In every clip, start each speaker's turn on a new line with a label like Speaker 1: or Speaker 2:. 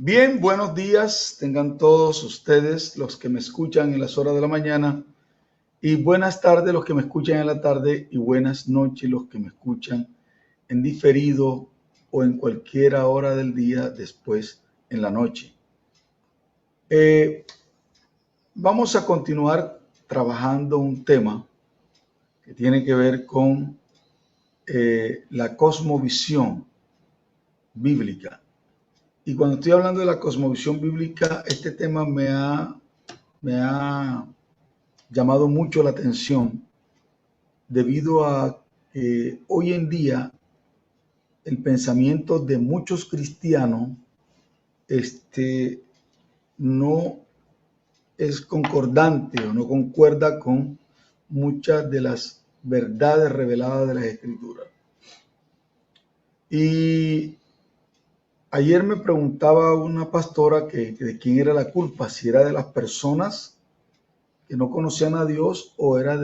Speaker 1: Bien, buenos días, tengan todos ustedes los que me escuchan en las horas de la mañana y buenas tardes los que me escuchan en la tarde y buenas noches los que me escuchan en diferido o en cualquier hora del día después en la noche. Vamos a continuar trabajando un tema que tiene que ver con la cosmovisión bíblica. Y cuando estoy hablando de la cosmovisión bíblica, este tema me ha llamado mucho la atención debido a que hoy en día el pensamiento de muchos cristianos no es concordante o no concuerda con muchas de las verdades reveladas de las Escrituras. Y ayer me preguntaba una pastora que de quién era la culpa, si era de las personas que no conocían a Dios o era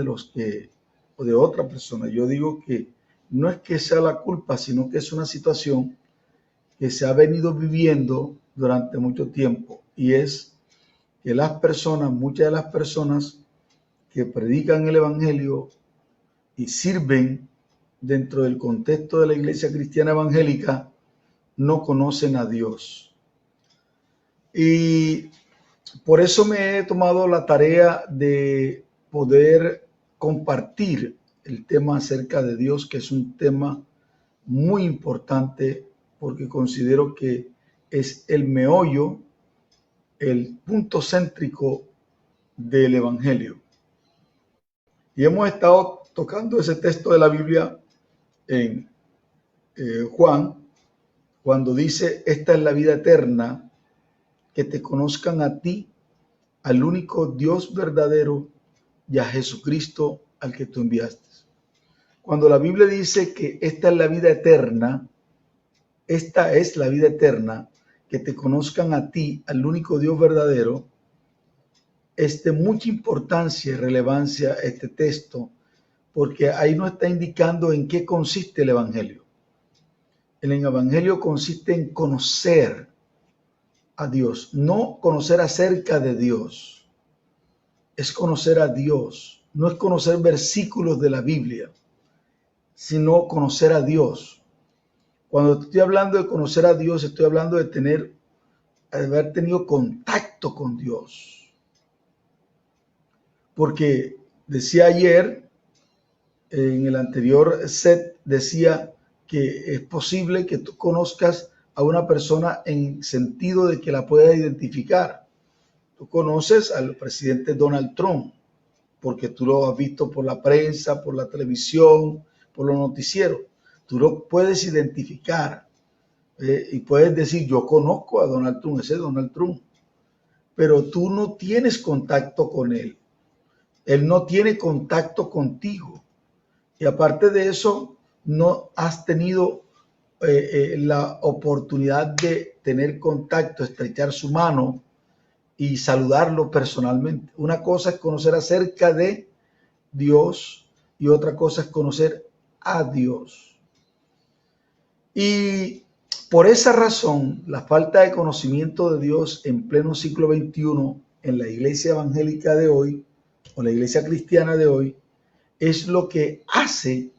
Speaker 1: o de otra persona. Yo digo que no es que sea la culpa, sino que es una situación que se ha venido viviendo durante mucho tiempo, y es que muchas de las personas que predican el evangelio y sirven dentro del contexto de la iglesia cristiana evangélica no conocen a Dios. Y por eso me he tomado la tarea de poder compartir el tema acerca de Dios, que es un tema muy importante porque considero que es el meollo, el punto céntrico del Evangelio. Y hemos estado tocando ese texto de la Biblia en Juan, cuando dice: esta es la vida eterna, que te conozcan a ti, al único Dios verdadero, y a Jesucristo al que tú enviaste. Cuando la Biblia dice que esta es la vida eterna, que te conozcan a ti, al único Dios verdadero, es de mucha importancia y relevancia este texto, porque ahí nos está indicando en qué consiste el Evangelio. El Evangelio consiste en conocer a Dios, no conocer acerca de Dios, es conocer a Dios, no es conocer versículos de la Biblia, sino conocer a Dios. Cuando estoy hablando de conocer a Dios, estoy hablando de haber tenido contacto con Dios. Porque decía ayer, en el anterior set, decía que es posible que tú conozcas a una persona en sentido de que la puedas identificar. Tú conoces al presidente Donald Trump porque tú lo has visto por la prensa, por la televisión, por los noticieros. Tú lo puedes identificar y puedes decir: yo conozco a Donald Trump, ese es Donald Trump, pero tú no tienes contacto con él. Él no tiene contacto contigo. Y aparte de eso, no has tenido la oportunidad de tener contacto, estrechar su mano y saludarlo personalmente. Una cosa es conocer acerca de Dios y otra cosa es conocer a Dios. Y por esa razón, la falta de conocimiento de Dios en pleno siglo XXI en la iglesia evangélica de hoy, o la iglesia cristiana de hoy, es lo que hace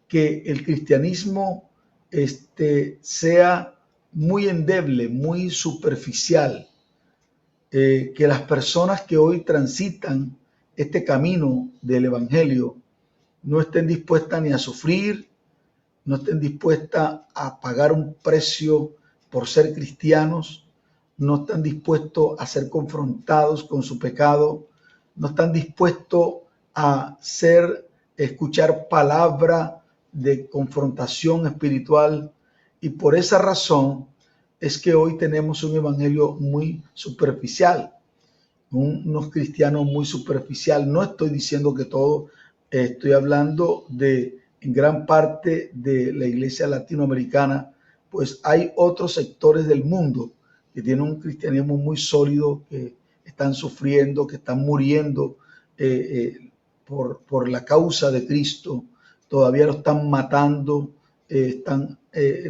Speaker 1: que el cristianismo sea muy endeble, muy superficial, que las personas que hoy transitan este camino del evangelio no estén dispuestas ni a sufrir, no estén dispuestas a pagar un precio por ser cristianos, no están dispuestos a ser confrontados con su pecado, no están dispuestos a escuchar palabra de confrontación espiritual, y por esa razón es que hoy tenemos un evangelio muy superficial, unos cristianos muy superficial. No estoy diciendo que todo, estoy hablando de en gran parte de la iglesia latinoamericana, pues hay otros sectores del mundo que tienen un cristianismo muy sólido, que están sufriendo, que están muriendo por la causa de Cristo. Todavía lo están matando, están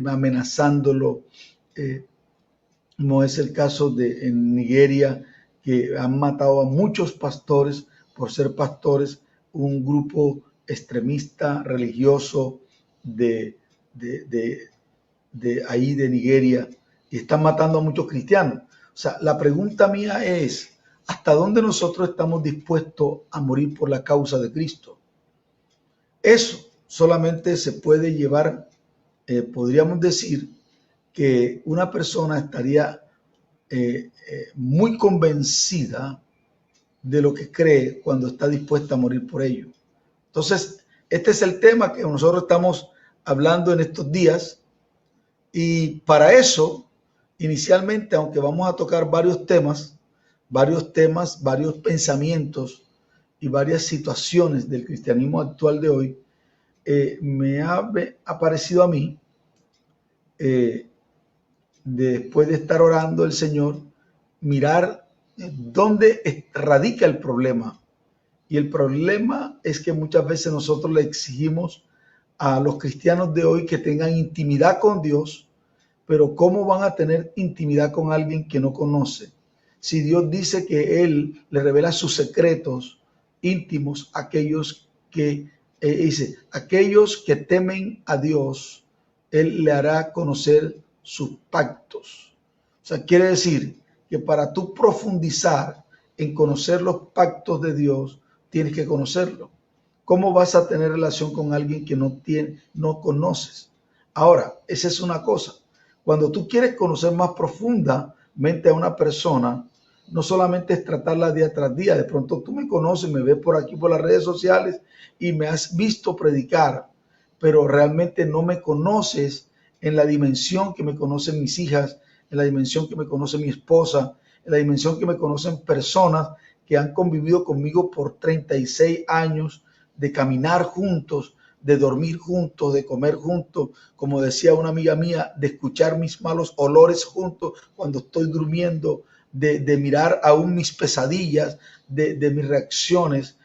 Speaker 1: amenazándolo. como es el caso de en Nigeria, que han matado a muchos pastores por ser pastores, un grupo extremista religioso de, de, de, de ahí de Nigeria, y están matando a muchos cristianos. O sea, la pregunta mía es, ¿hasta dónde nosotros estamos dispuestos a morir por la causa de Cristo? Eso solamente se puede llevar, podríamos decir, que una persona estaría muy convencida de lo que cree cuando está dispuesta a morir por ello. Entonces, este es el tema que nosotros estamos hablando en estos días, y para eso, inicialmente, aunque vamos a tocar varios temas, varios pensamientos y varias situaciones del cristianismo actual de hoy, me ha parecido a mí, después de estar orando el Señor, mirar dónde radica el problema. Y el problema es que muchas veces nosotros le exigimos a los cristianos de hoy que tengan intimidad con Dios, pero ¿cómo van a tener intimidad con alguien que no conoce? Si Dios dice que Él le revela sus secretos íntimos a aquellos que, dice, aquellos que temen a Dios, Él le hará conocer sus pactos. O sea, quiere decir que para tú profundizar en conocer los pactos de Dios, tienes que conocerlo. ¿Cómo vas a tener relación con alguien que no conoces? Ahora, esa es una cosa. Cuando tú quieres conocer más profundamente a una persona, no solamente es tratarla día tras día. De pronto tú me conoces, me ves por aquí por las redes sociales y me has visto predicar, pero realmente no me conoces en la dimensión que me conocen mis hijas, en la dimensión que me conoce mi esposa, en la dimensión que me conocen personas que han convivido conmigo por 36 años, de caminar juntos, de dormir juntos, de comer juntos, como decía una amiga mía, de escuchar mis malos olores juntos cuando estoy durmiendo, de mirar aún mis pesadillas, de mis reacciones.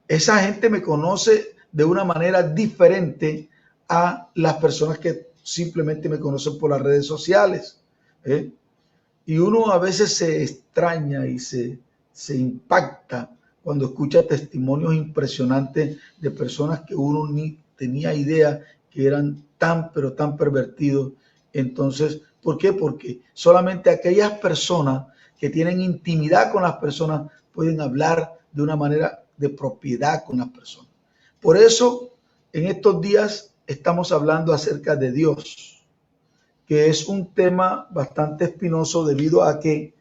Speaker 1: Esa gente me conoce de una manera diferente a las personas que simplemente me conocen por las redes sociales. Y uno a veces se extraña y se impacta cuando escucha testimonios impresionantes de personas que uno ni tenía idea que eran tan, pero tan pervertidos. Entonces, ¿por qué? Porque solamente aquellas personas que tienen intimidad con las personas pueden hablar de una manera de propiedad con las personas. Por eso, en estos días estamos hablando acerca de Dios, que es un tema bastante espinoso debido a que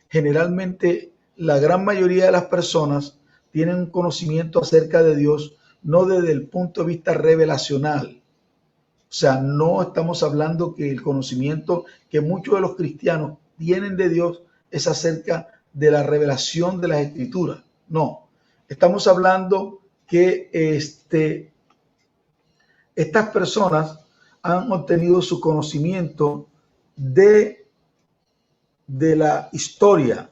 Speaker 1: generalmente la gran mayoría de las personas tienen un conocimiento acerca de Dios no desde el punto de vista revelacional. O sea, no estamos hablando que el conocimiento que muchos de los cristianos tienen de Dios es acerca de la revelación de las Escrituras. No, estamos hablando que estas personas han obtenido su conocimiento de la historia,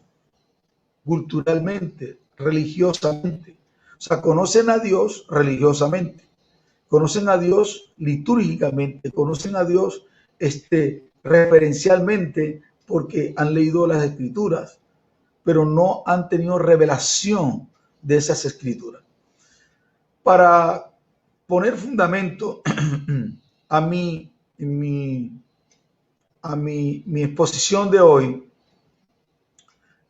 Speaker 1: culturalmente, religiosamente. O sea, conocen a Dios religiosamente, conocen a Dios litúrgicamente, conocen a Dios referencialmente porque han leído las Escrituras, pero no han tenido revelación de esas Escrituras. Para poner fundamento a mi exposición de hoy,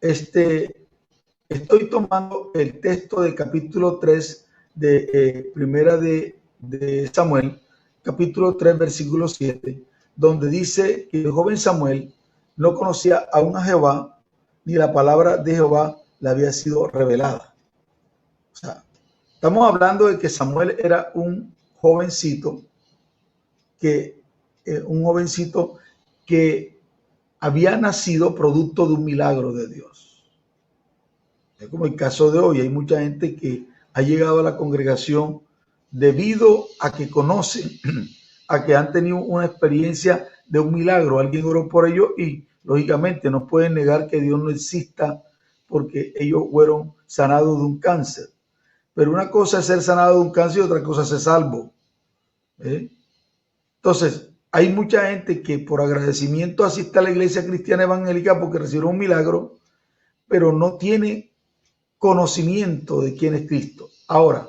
Speaker 1: estoy tomando el texto del capítulo 3 de Primera de Samuel, capítulo 3, versículo 7, donde dice que el joven Samuel no conocía aún a Jehová, ni la palabra de Jehová le había sido revelada. O sea, estamos hablando de que Samuel era un jovencito que había nacido producto de un milagro de Dios. Es como el caso de hoy, hay mucha gente que ha llegado a la congregación debido a que conocen, a que han tenido una experiencia de un milagro. Alguien oró por ellos y lógicamente no pueden negar que Dios no exista porque ellos fueron sanados de un cáncer. Pero una cosa es ser sanado de un cáncer y otra cosa es ser salvo. Entonces, hay mucha gente que por agradecimiento asiste a la iglesia cristiana evangélica porque recibió un milagro, pero no tiene conocimiento de quién es Cristo. Ahora,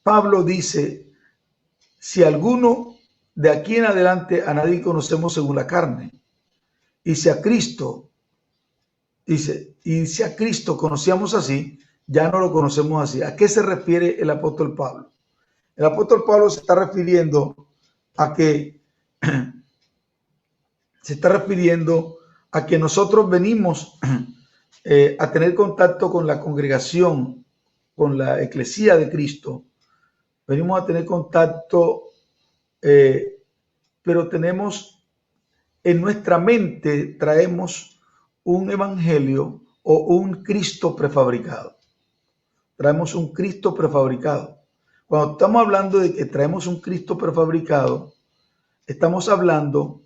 Speaker 1: Pablo dice, si alguno de aquí en adelante a nadie conocemos según la carne, y si a Cristo, dice, y si a Cristo conocíamos así, ya no lo conocemos así. ¿A qué se refiere el apóstol Pablo? El apóstol Pablo se está refiriendo a que nosotros venimos a tener contacto con la congregación, con la eclesía de Cristo. Venimos a tener contacto, pero tenemos en nuestra mente, traemos un evangelio o un Cristo prefabricado. Traemos un Cristo prefabricado. Cuando estamos hablando de que traemos un Cristo prefabricado, estamos hablando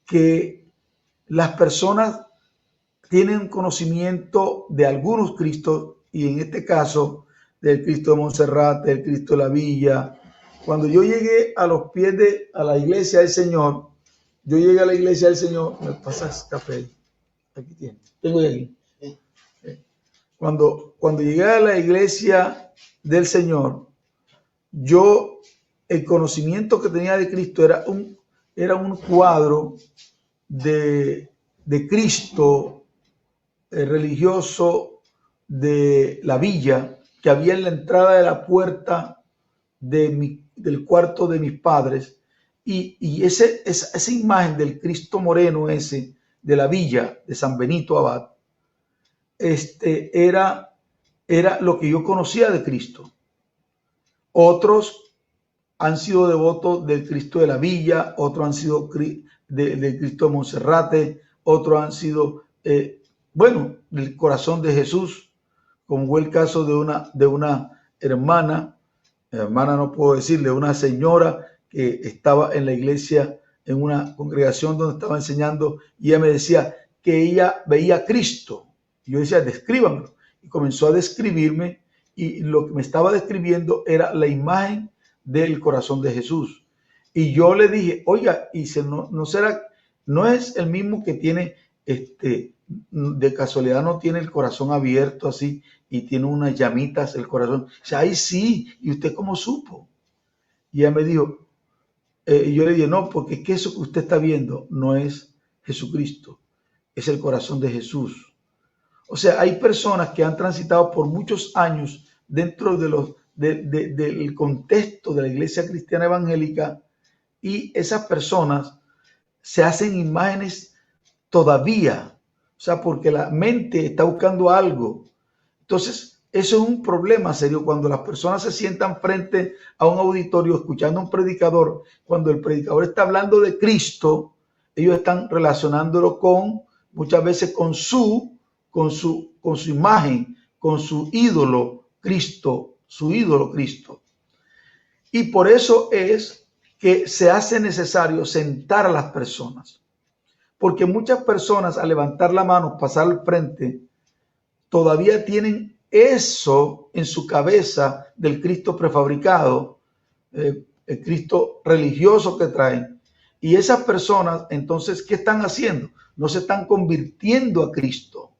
Speaker 1: que las personas tienen conocimiento de algunos Cristos, y en este caso del Cristo de Montserrat, del Cristo de la Villa. Cuando yo llegué a los pies a la iglesia del Señor, me pasas café, aquí tiene, tengo aquí. Cuando llegué a la iglesia del Señor, el conocimiento que tenía de Cristo era un cuadro de Cristo religioso de la villa que había en la entrada de la puerta del cuarto de mis padres, y esa imagen del Cristo moreno ese de la villa de San Benito Abad, era lo que yo conocía de Cristo. Otros han sido devotos del Cristo de la Villa, otros han sido del Cristo de Monserrate, otros han sido, del corazón de Jesús, como fue el caso de una hermana no puedo decirle, una señora que estaba en la iglesia, en una congregación donde estaba enseñando, y ella me decía que ella veía a Cristo. Y yo decía, descríbamelo. Y comenzó a describirme, y lo que me estaba describiendo era la imagen del corazón de Jesús. Y yo le dije, oiga, y no es el mismo que tiene, de casualidad no tiene el corazón abierto así y tiene unas llamitas el corazón. O sea, ay, sí, ¿y usted cómo supo? Y ella me dijo, y yo le dije, no, porque es que eso que usted está viendo no es Jesucristo, es el corazón de Jesús. O sea, hay personas que han transitado por muchos años dentro del contexto de la iglesia cristiana evangélica, y esas personas se hacen imágenes todavía, o sea, porque la mente está buscando algo. Entonces, eso es un problema serio cuando las personas se sientan frente a un auditorio escuchando a un predicador. Cuando el predicador está hablando de Cristo, ellos están relacionándolo muchas veces con su imagen, con su ídolo Cristo, Y por eso es que se hace necesario sentar a las personas, porque muchas personas al levantar la mano, pasar al frente, todavía tienen eso en su cabeza del Cristo prefabricado, el Cristo religioso que traen. Y esas personas, entonces, ¿qué están haciendo? No se están convirtiendo a Cristo.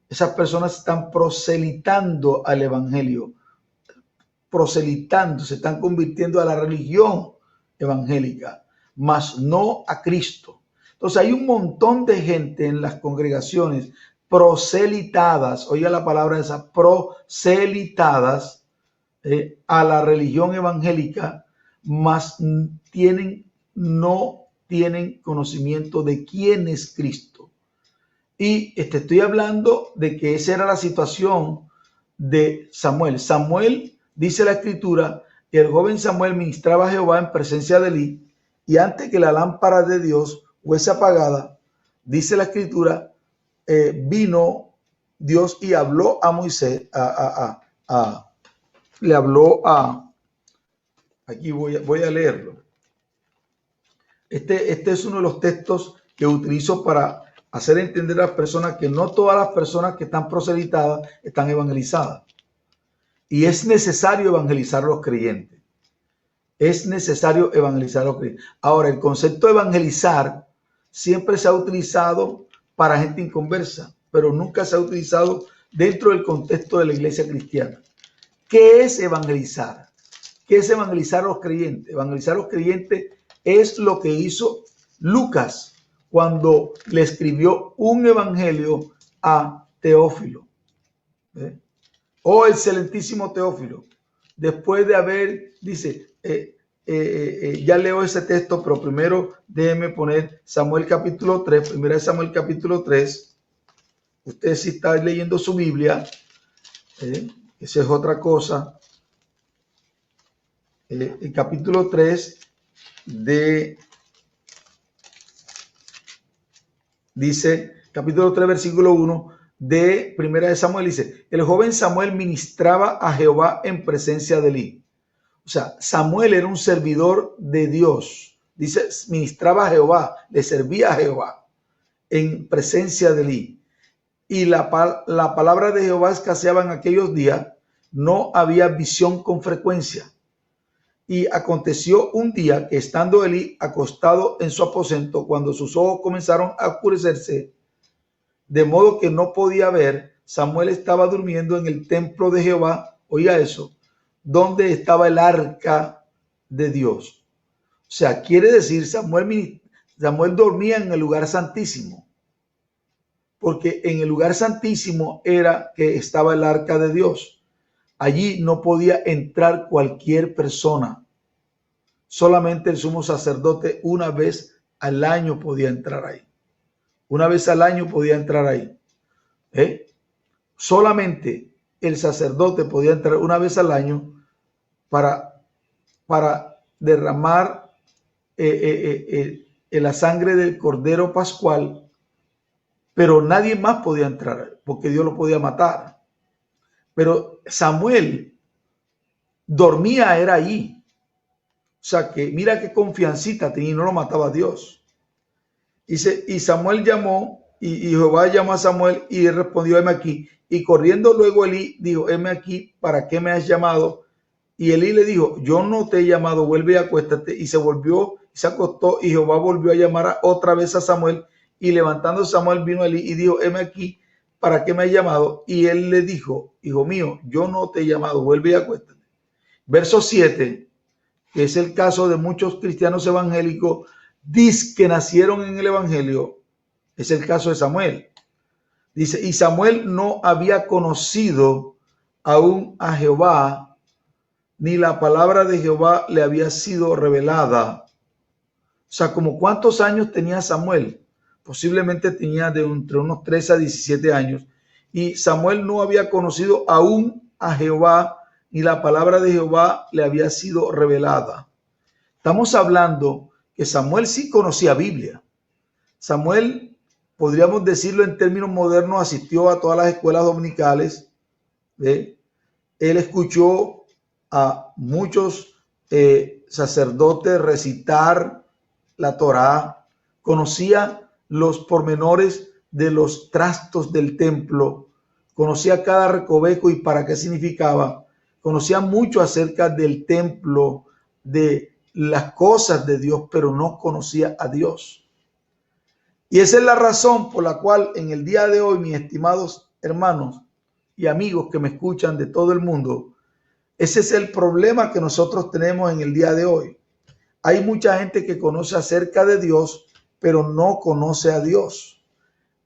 Speaker 1: Esas personas están proselitando al evangelio, se están convirtiendo a la religión evangélica, mas no a Cristo. Entonces hay un montón de gente en las congregaciones proselitadas, oiga la palabra esa, proselitadas a la religión evangélica, mas no tienen conocimiento de quién es Cristo. Y estoy hablando de que esa era la situación de Samuel. Samuel, dice la escritura, que el joven Samuel ministraba a Jehová en presencia de Elí, y antes que la lámpara de Dios fuese apagada, dice la escritura, vino Dios y habló a Moisés, le habló aquí voy a leerlo. Este es uno de los textos que utilizo para hacer entender a las personas que no todas las personas que están proselitadas están evangelizadas. Y es necesario evangelizar a los creyentes. Es necesario evangelizar a los creyentes. Ahora, el concepto de evangelizar siempre se ha utilizado para gente inconversa, pero nunca se ha utilizado dentro del contexto de la iglesia cristiana. ¿Qué es evangelizar? ¿Qué es evangelizar a los creyentes? Evangelizar a los creyentes es lo que hizo Lucas cuando le escribió un evangelio a Teófilo. Oh, excelentísimo Teófilo. Después de haber, dice, ya leo ese texto, pero primero déjeme poner Samuel capítulo 3, primera Samuel capítulo 3. Usted si está leyendo su Biblia, esa es otra cosa. El capítulo 3 dice, capítulo 3, versículo 1 de primera de Samuel, dice, el joven Samuel ministraba a Jehová en presencia de Elí. O sea, Samuel era un servidor de Dios. Dice, ministraba a Jehová, le servía a Jehová en presencia de Elí. Y la palabra de Jehová escaseaba en aquellos días, no había visión con frecuencia. Y aconteció un día que estando Elí acostado en su aposento, cuando sus ojos comenzaron a oscurecerse, de modo que no podía ver, Samuel estaba durmiendo en el templo de Jehová, oiga eso, donde estaba el arca de Dios. O sea, quiere decir, Samuel dormía en el lugar santísimo, porque en el lugar santísimo era que estaba el arca de Dios. Allí no podía entrar cualquier persona. Solamente el sumo sacerdote una vez al año podía entrar ahí. Una vez al año podía entrar ahí. Solamente el sacerdote podía entrar una vez al año para derramar la sangre del Cordero Pascual, pero nadie más podía entrar porque Dios lo podía matar. Pero Samuel dormía, era ahí. O sea que mira qué confiancita tenía y no lo mataba Dios. Y Samuel llamó, y Jehová llamó a Samuel y él respondió, heme aquí. Y corriendo luego Elí dijo, heme aquí, ¿para qué me has llamado? Y Elí le dijo, yo no te he llamado, vuelve y acuéstate. Y se volvió, se acostó, y Jehová volvió a llamar otra vez a Samuel. Y levantando Samuel vino a Elí y dijo, heme aquí, ¿para qué me has llamado? Y él le dijo, hijo mío, yo no te he llamado, vuelve y acuéstate. Verso 7, que es el caso de muchos cristianos evangélicos, que nacieron en el evangelio, es el caso de Samuel. Dice, y Samuel no había conocido aún a Jehová, ni la palabra de Jehová le había sido revelada. O sea, como ¿cuántos años tenía Samuel? Posiblemente tenía de entre unos 13 a 17 años. Y Samuel no había conocido aún a Jehová, ni la palabra de Jehová le había sido revelada. Estamos hablando que Samuel sí conocía Biblia. Samuel, podríamos decirlo en términos modernos, asistió a todas las escuelas dominicales. Él escuchó a muchos sacerdotes recitar la Torá, conocía los pormenores de los trastos del templo, conocía cada recoveco y para qué significaba, conocía mucho acerca del templo, de las cosas de Dios, pero no conocía a Dios. Y esa es la razón por la cual en el día de hoy, mis estimados hermanos y amigos que me escuchan de todo el mundo, ese es el problema que nosotros tenemos en el día de hoy. Hay mucha gente que conoce acerca de Dios, pero no conoce a Dios.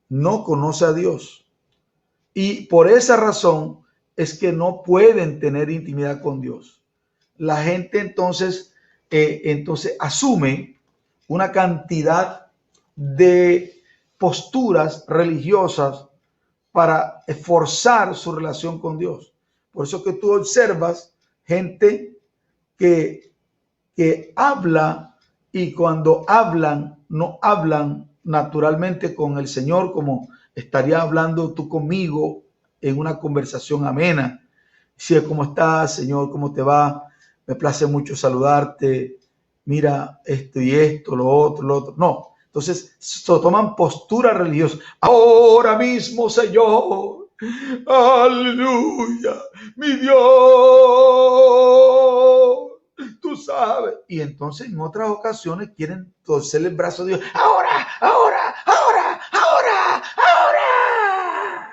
Speaker 1: No conoce a Dios. Y por esa razón es que no pueden tener intimidad con Dios. La gente entonces asume una cantidad de posturas religiosas para esforzar su relación con Dios. Por eso que tú observas gente que habla y cuando hablan, no hablan naturalmente con el Señor como estaría hablando tú conmigo en una conversación amena. Si es ¿cómo estás, Señor? ¿Cómo te va? Me place mucho saludarte. Mira esto y esto, lo otro, lo otro. No. Entonces, toman postura religiosa. Ahora mismo, Señor. Aleluya. Mi Dios. tú sabes. Y entonces en otras ocasiones quieren torcerle el brazo a Dios. Ahora, ahora, ahora, ahora, ahora.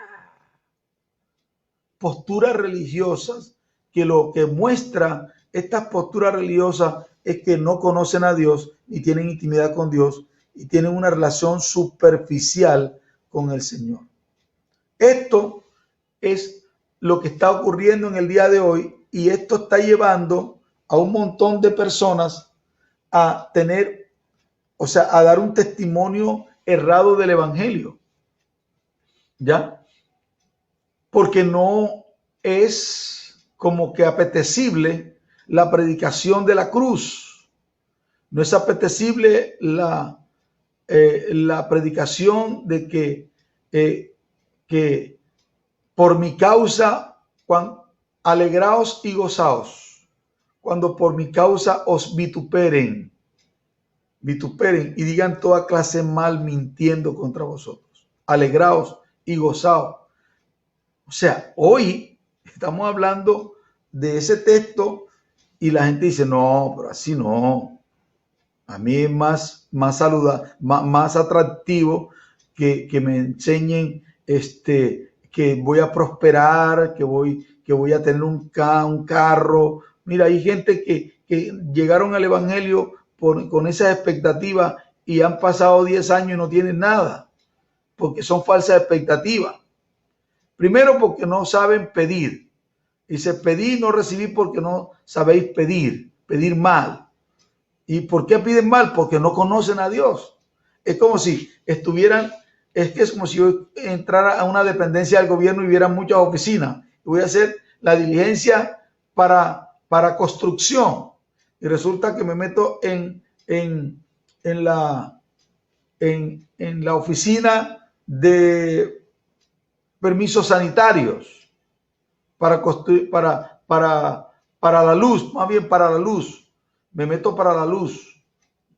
Speaker 1: Posturas religiosas que lo que muestra estas posturas religiosas es que no conocen a Dios y tienen intimidad con Dios y tienen una relación superficial con el Señor. Esto es lo que está ocurriendo en el día de hoy y esto está llevando a un montón de personas a tener, o sea, a dar un testimonio errado del evangelio. ¿Ya? Porque no es como que apetecible la predicación de la cruz. No es apetecible la predicación de que por mi causa, alegraos y gozaos, cuando por mi causa os vituperen y digan toda clase mal mintiendo contra vosotros. Alegraos y gozaos. O sea, hoy estamos hablando de ese texto y la gente dice, no, pero así no. A mí es más saludable, más atractivo que me enseñen que voy a prosperar, que voy a tener un carro. Mira, hay gente que llegaron al evangelio con esas expectativas y han pasado 10 años y no tienen nada, porque son falsas expectativas. Primero porque no saben pedir. Dice, pedí, no recibí porque no sabéis pedir mal. ¿Y por qué piden mal? Porque no conocen a Dios. Es como si estuvieran, es como si yo entrara a una dependencia del gobierno y hubiera muchas oficinas. Voy a hacer la diligencia para construcción. Y resulta que me meto en la oficina de permisos sanitarios para construir, para la luz, más bien para la luz. Me meto para la luz,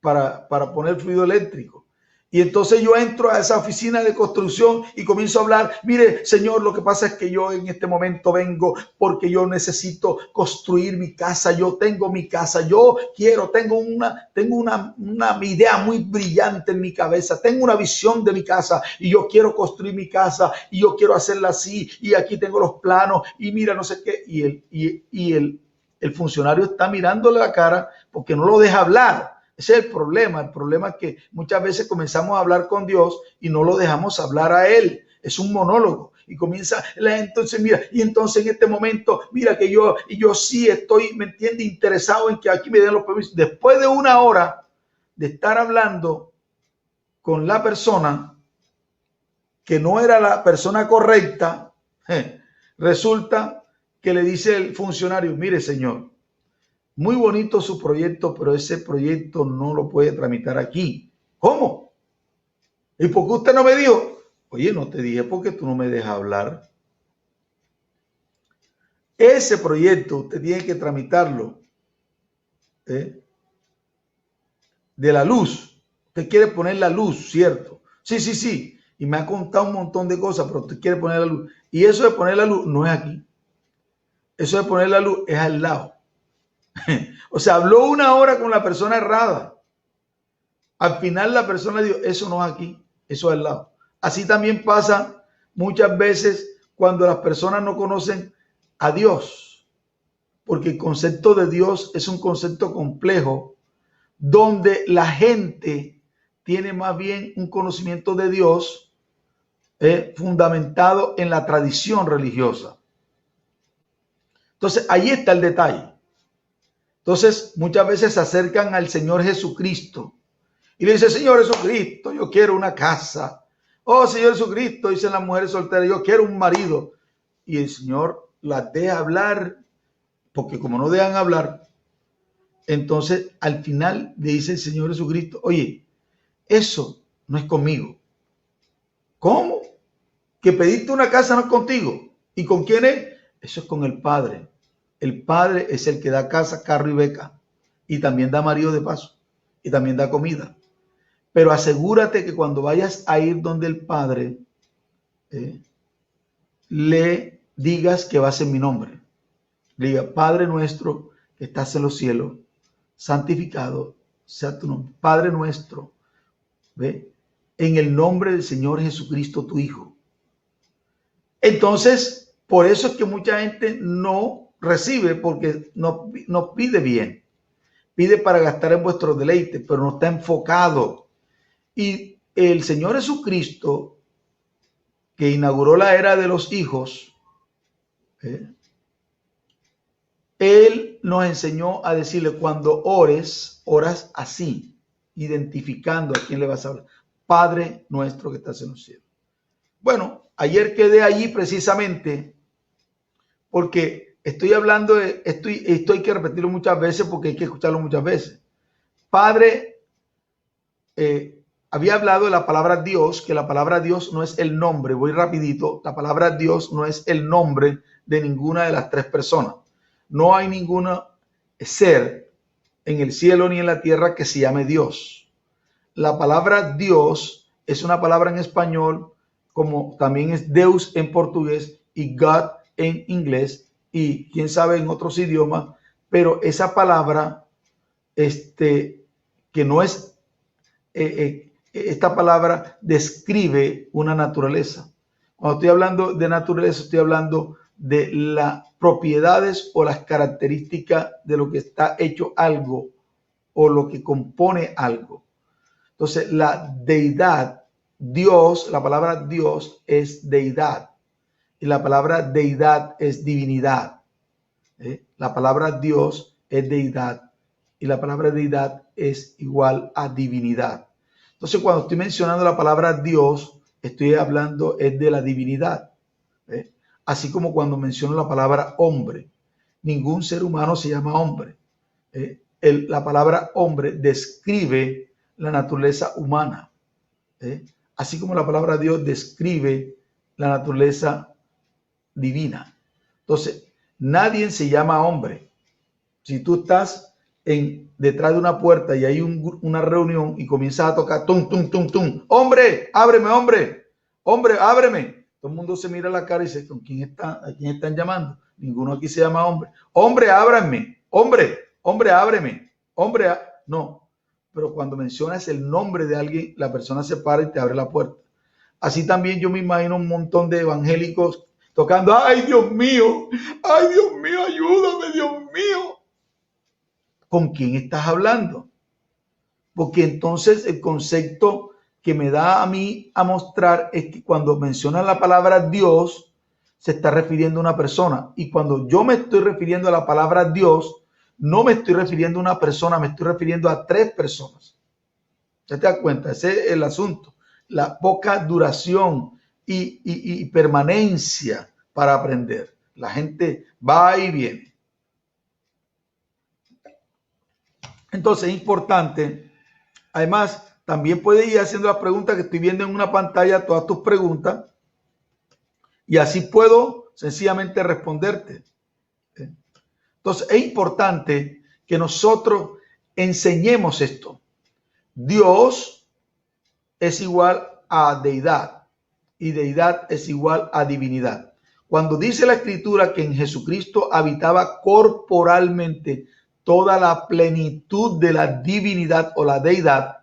Speaker 1: para poner fluido eléctrico. Y entonces yo entro a esa oficina de construcción y comienzo a hablar. Mire, señor, lo que pasa es que yo en este momento vengo porque yo necesito construir mi casa. Yo tengo mi casa. Yo tengo una idea muy brillante en mi cabeza. Tengo una visión de mi casa y yo quiero construir mi casa y yo quiero hacerla así. Y aquí tengo los planos y mira, no sé qué. Y el funcionario está mirándole la cara porque no lo deja hablar. Ese es el problema. El problema es que muchas veces comenzamos a hablar con Dios y no lo dejamos hablar a Él. Es un monólogo. Y comienza, entonces mira, y entonces en este momento, mira que yo sí estoy, ¿me entiende? Interesado en que aquí me den los permisos. Después de una hora de estar hablando con la persona que no era la persona correcta, resulta que le dice el funcionario, mire señor, muy bonito su proyecto, pero ese proyecto no lo puede tramitar aquí. ¿Cómo? ¿Y por qué usted no me dijo? Oye, no te dije porque tú no me dejas hablar. Ese proyecto usted tiene que tramitarlo de la luz. Usted quiere poner la luz, ¿cierto? Sí. Y me ha contado un montón de cosas, pero usted quiere poner la luz. Y eso de poner la luz no es aquí. Eso de poner la luz es al lado. O sea, habló una hora con la persona errada. Al final la persona dijo, eso no es aquí, eso es al lado. Así también pasa muchas veces cuando las personas no conocen a Dios, porque el concepto de Dios es un concepto complejo, donde la gente tiene más bien un conocimiento de Dios fundamentado en la tradición religiosa. Entonces, ahí está el detalle. Entonces, muchas veces se acercan al Señor Jesucristo y le dice, Señor Jesucristo, yo quiero una casa. Oh, Señor Jesucristo, dicen las mujeres solteras, yo quiero un marido. Y el Señor las deja hablar, porque como no dejan hablar, entonces al final le dice el Señor Jesucristo, oye, eso no es conmigo. ¿Cómo? Que pediste una casa no es contigo. ¿Y con quién es? Eso es con el Padre. El Padre es el que da casa, carro y beca. Y también da marido de paso. Y también da comida. Pero asegúrate que cuando vayas a ir donde el Padre, le digas que vas en mi nombre. Le diga, Padre nuestro que que estás en los cielos, santificado sea tu nombre. Padre nuestro, ¿ve? En el nombre del Señor Jesucristo, tu Hijo. Entonces, por eso es que mucha gente no recibe, porque no pide bien. Pide para gastar en vuestros deleites, pero no está enfocado. Y el Señor Jesucristo, que inauguró la era de los hijos, Él nos enseñó a decirle, cuando ores, oras así, identificando a quién le vas a hablar. Padre nuestro que estás en los cielos. Bueno, ayer quedé allí precisamente porque estoy hablando de, esto hay que repetirlo muchas veces porque hay que escucharlo muchas veces. Padre, había hablado de la palabra Dios, que la palabra Dios no es el nombre, voy rapidito, la palabra Dios no es el nombre de ninguna de las tres personas. No hay ningún ser en el cielo ni en la tierra que se llame Dios. La palabra Dios es una palabra en español, como también es Deus en portugués y God en inglés y quién sabe en otros idiomas, pero esa palabra, que no es, esta palabra describe una naturaleza. Cuando estoy hablando de naturaleza, estoy hablando de las propiedades o las características de lo que está hecho algo o lo que compone algo. Entonces, la deidad, Dios, la palabra Dios es deidad y la palabra deidad es divinidad. La palabra Dios es deidad y la palabra deidad es igual a divinidad. Entonces, cuando estoy mencionando la palabra Dios, estoy hablando es de la divinidad. Así como cuando menciono la palabra hombre, ningún ser humano se llama hombre. La palabra hombre describe la naturaleza humana, así como la palabra Dios describe la naturaleza divina. Entonces, nadie se llama hombre. Si tú estás detrás de una puerta y hay una reunión y comienzas a tocar tum, tum, tum, tum, hombre, ábreme, hombre, hombre, ábreme. Todo el mundo se mira a la cara y dice, ¿con quién está? ¿A quién están llamando? Ninguno aquí se llama hombre. Hombre, ábrame, hombre, ábreme, hombre, no. Pero cuando mencionas el nombre de alguien, la persona se para y te abre la puerta. Así también yo me imagino un montón de evangélicos tocando, ¡ay, Dios mío! ¡Ay, Dios mío, ayúdame, Dios mío! ¿Con quién estás hablando? Porque entonces el concepto que me da a mí a mostrar es que cuando menciona la palabra Dios, se está refiriendo a una persona. Y cuando yo me estoy refiriendo a la palabra Dios, no me estoy refiriendo a una persona, me estoy refiriendo a tres personas. ¿Ya te das cuenta? Ese es el asunto. La poca duración y permanencia para aprender. La gente va y viene. Entonces es importante. Además, también puedes ir haciendo las preguntas que estoy viendo en una pantalla, todas tus preguntas. Y así puedo sencillamente responderte. Entonces es importante que nosotros enseñemos esto. Dios es igual a deidad y deidad es igual a divinidad. Cuando dice la Escritura que en Jesucristo habitaba corporalmente toda la plenitud de la divinidad o la deidad,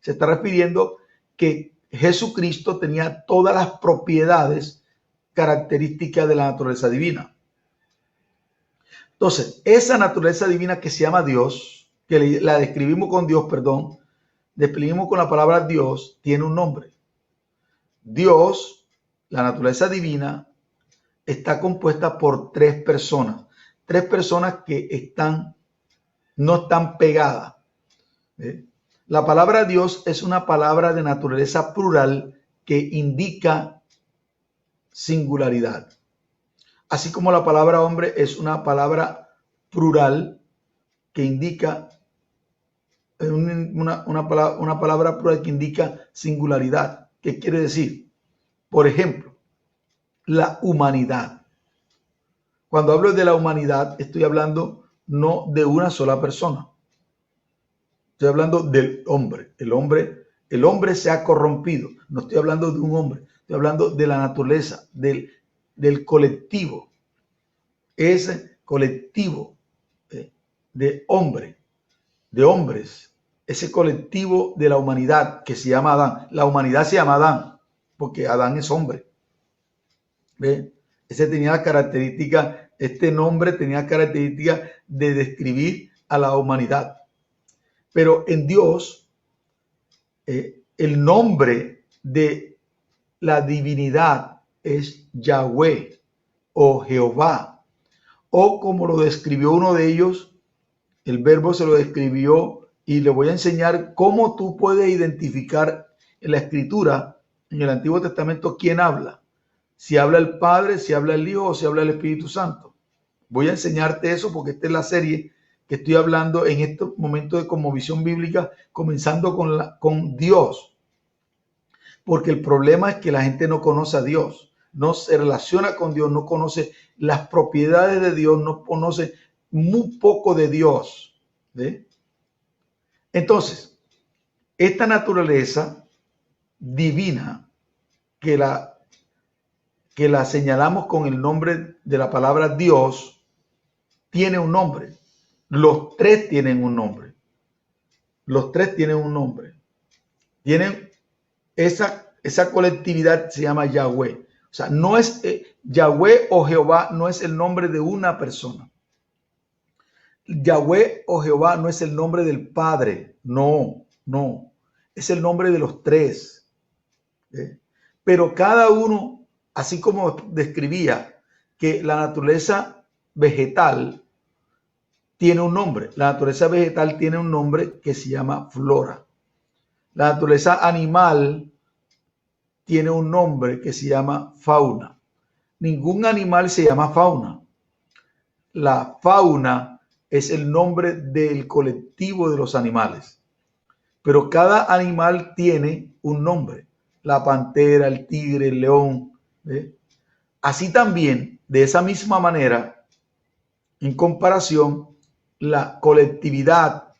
Speaker 1: se está refiriendo que Jesucristo tenía todas las propiedades características de la naturaleza divina. Entonces, esa naturaleza divina que se llama Dios, que la describimos con Dios, describimos con la palabra Dios, tiene un nombre. Dios, la naturaleza divina, está compuesta por tres personas que no están pegadas. La palabra Dios es una palabra de naturaleza plural que indica singularidad. Así como la palabra hombre es una palabra plural que indica una palabra plural que indica singularidad. ¿Qué quiere decir? Por ejemplo, la humanidad. Cuando hablo de la humanidad, estoy hablando no de una sola persona. Estoy hablando del hombre. El hombre se ha corrompido. No estoy hablando de un hombre. Estoy hablando de la naturaleza, del colectivo. Ese colectivo de hombre, de hombres, ese colectivo de la humanidad que se llama Adán. La humanidad se llama Adán, porque Adán es hombre. ¿Ve? Ese tenía característica, este nombre tenía característica de describir a la humanidad. Pero en Dios, el nombre de la divinidad es Yahweh o Jehová, o como lo describió uno de ellos, el verbo se lo describió, y le voy a enseñar cómo tú puedes identificar en la escritura, en el Antiguo Testamento, quién habla. Si habla el Padre, si habla el Hijo o si habla el Espíritu Santo. Voy a enseñarte eso porque esta es la serie que estoy hablando en estos momentos de cosmovisión bíblica, comenzando con Dios. Porque el problema es que la gente no conoce a Dios, no se relaciona con Dios, no conoce las propiedades de Dios, no conoce muy poco de Dios. ¿Sí? Entonces, esta naturaleza divina que la señalamos con el nombre de la palabra Dios, tiene un nombre. Los tres tienen un nombre. Los tres tienen un nombre. Tienen esa colectividad, se llama Yahweh. O sea, no es Yahweh o Jehová, no es el nombre de una persona. Yahweh o Jehová no es el nombre del Padre. No. Es el nombre de los tres. Pero cada uno, así como describía que la naturaleza vegetal tiene un nombre. La naturaleza vegetal tiene un nombre que se llama flora. La naturaleza animal tiene un nombre que se llama fauna. Ningún animal se llama fauna. La fauna es el nombre del colectivo de los animales. Pero cada animal tiene un nombre. La pantera, el tigre, el león. ¿Ve? Así también, de esa misma manera, en comparación, la colectividad,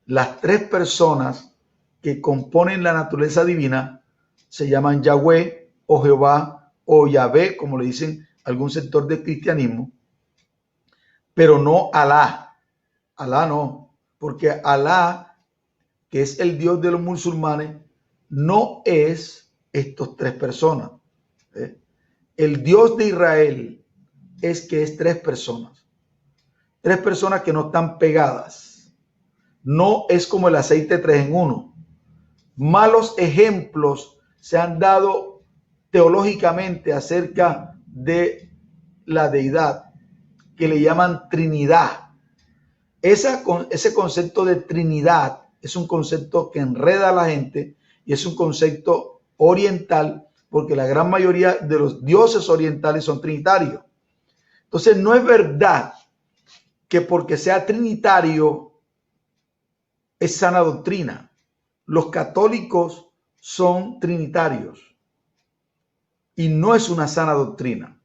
Speaker 1: las tres personas que componen la naturaleza divina, se llaman Yahweh o Jehová o Yahvé, como le dicen algún sector del cristianismo, pero no Alá. Alá no, porque Alá, que es el Dios de los musulmanes, no es estos tres personas. El Dios de Israel es que es tres personas. Tres personas que no están pegadas. No es como el aceite 3 en 1. Malos ejemplos se han dado teológicamente acerca de la deidad, que le llaman Trinidad. Ese concepto de Trinidad es un concepto que enreda a la gente y es un concepto oriental, porque la gran mayoría de los dioses orientales son trinitarios. Entonces no es verdad que porque sea trinitario es sana doctrina. Los católicos son trinitarios y no es una sana doctrina.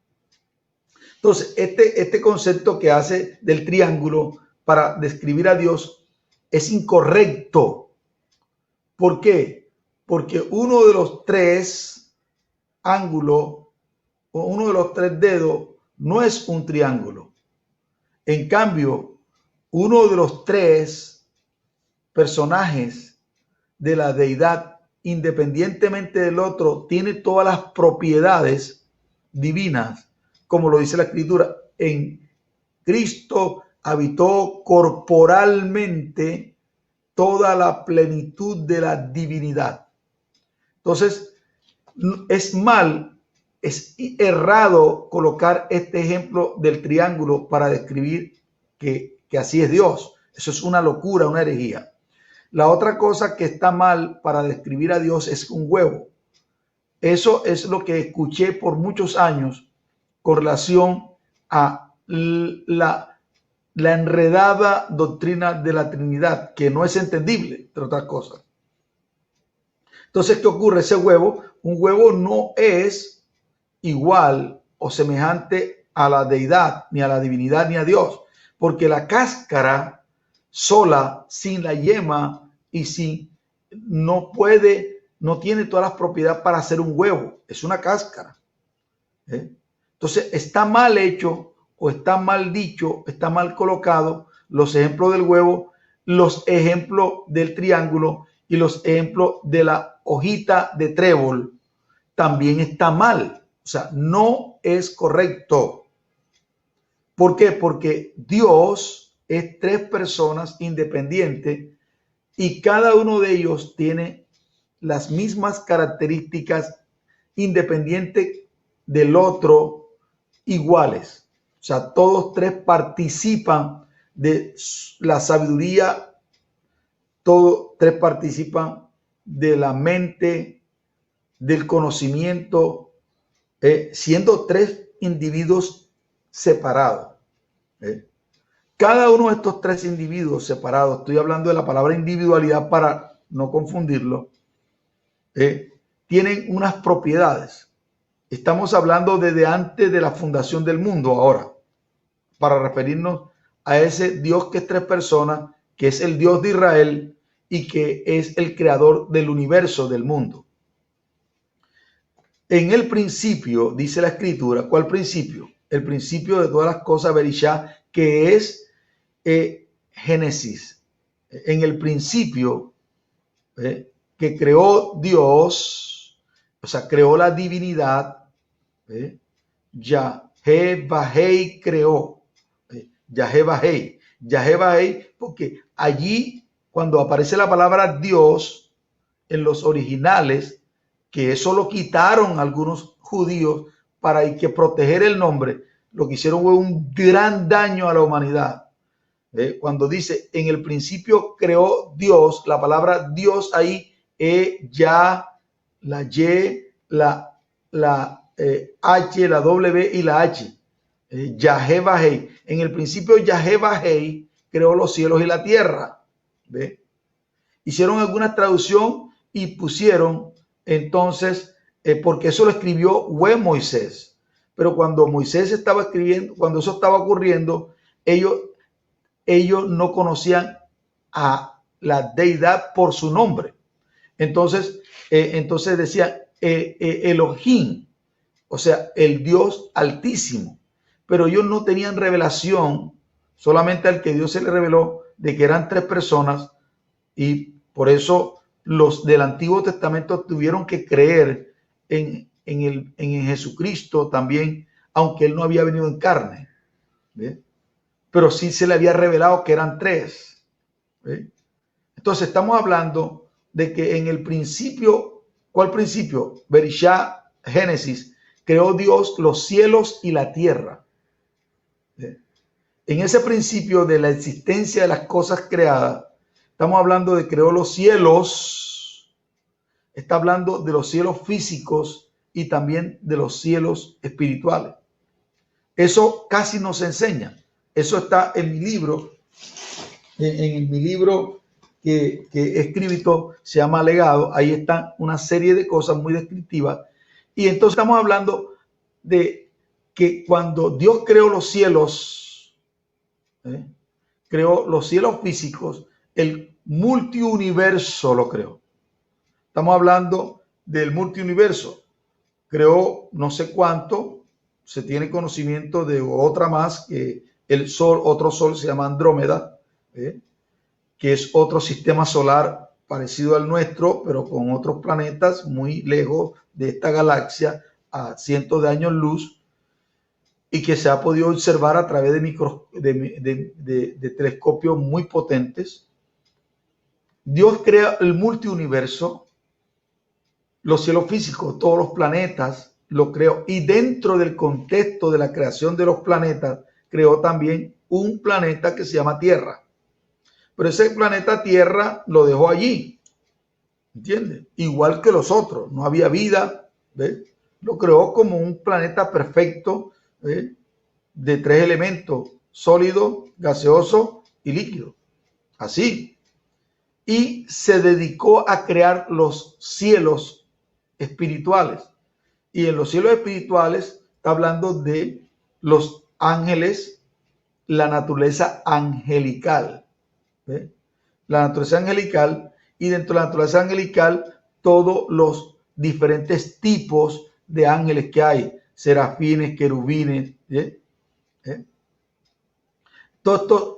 Speaker 1: Entonces, este concepto que hace del triángulo para describir a Dios es incorrecto. ¿Por qué? Porque uno de los tres ángulos o uno de los tres dedos no es un triángulo. En cambio, uno de los tres personajes de la deidad, independientemente del otro, tiene todas las propiedades divinas, como lo dice la Escritura. En Cristo habitó corporalmente toda la plenitud de la divinidad. Entonces, es errado colocar este ejemplo del triángulo para describir que así es Dios. Eso es una locura, una herejía. La otra cosa que está mal para describir a Dios es un huevo. Eso es lo que escuché por muchos años con relación a la enredada doctrina de la Trinidad, que no es entendible, entre otras cosas. Entonces, ¿qué ocurre? Ese huevo, un huevo no es igual o semejante a la deidad, ni a la divinidad, ni a Dios, porque la cáscara sola, sin la yema y no tiene todas las propiedades para hacer un huevo. Es una cáscara. Entonces, está mal hecho o está mal dicho, está mal colocado, los ejemplos del huevo, los ejemplos del triángulo y los ejemplos de la hojita de trébol, también está mal. O sea, no es correcto. ¿Por qué? Porque Dios es tres personas independientes y cada uno de ellos tiene las mismas características independientes del otro, iguales. O sea, todos tres participan de la sabiduría, todos tres participan de la mente, del conocimiento, siendo tres individuos separados. Cada uno de estos tres individuos separados, estoy hablando de la palabra individualidad para no confundirlo, tienen unas propiedades. Estamos hablando desde antes de la fundación del mundo ahora, para referirnos a ese Dios que es tres personas, que es el Dios de Israel y que es el creador del universo, del mundo. En el principio, dice la escritura, ¿cuál principio? El principio de todas las cosas, Berishá, que es Génesis. En el principio que creó Dios, o sea, creó la divinidad, Yahé-Bahé creó, Yahé-Bahé, Yahé-Bahé, porque allí cuando aparece la palabra Dios en los originales, que eso lo quitaron algunos judíos para que proteger el nombre, lo que hicieron fue un gran daño a la humanidad. Cuando dice en el principio creó Dios, la palabra Dios ahí ya, la Y, la H, la W y la H. Yahé-Bahé. En el principio Yahé-Bahé creó los cielos y la tierra. ¿Ve? Hicieron alguna traducción y pusieron entonces, porque eso lo escribió Moisés. Pero cuando Moisés estaba escribiendo, cuando eso estaba ocurriendo, ellos no conocían a la deidad por su nombre. Entonces decían Elohim, o sea, el Dios altísimo. Pero ellos no tenían revelación, solamente al que Dios se le reveló de que eran tres personas, y por eso los del Antiguo Testamento tuvieron que creer en Jesucristo también, aunque él no había venido en carne. ¿Ve? Pero sí se le había revelado que eran tres. ¿Ve? Entonces estamos hablando de que en el principio, ¿cuál principio? Berishá, Génesis, creó Dios los cielos y la tierra. ¿Ve? En ese principio de la existencia de las cosas creadas, estamos hablando de creó los cielos, está hablando de los cielos físicos y también de los cielos espirituales. Eso casi nos enseña. Eso está en mi libro, en mi libro que he escrito, se llama Legado. Ahí están una serie de cosas muy descriptivas. Y entonces estamos hablando de que cuando Dios creó los cielos físicos, el multiuniverso lo creó. Estamos hablando del multiuniverso. Creó no sé cuánto, se tiene conocimiento de otra más, que el Sol, otro Sol se llama Andrómeda, que es otro sistema solar parecido al nuestro, pero con otros planetas muy lejos de esta galaxia, a cientos de años luz, y que se ha podido observar a través de telescopios muy potentes. Dios crea el multiuniverso, los cielos físicos, todos los planetas, lo creó. Y dentro del contexto de la creación de los planetas, creó también un planeta que se llama Tierra. Pero ese planeta Tierra lo dejó allí, ¿entiendes? Igual que los otros, no había vida, ¿ves? Lo creó como un planeta perfecto, ¿ves? De tres elementos, sólido, gaseoso y líquido. Así. Y se dedicó a crear los cielos espirituales. Y en los cielos espirituales está hablando de los ángeles, la naturaleza angelical. ¿Ve? La naturaleza angelical, y dentro de la naturaleza angelical todos los diferentes tipos de ángeles que hay, serafines, querubines. ¿Ve?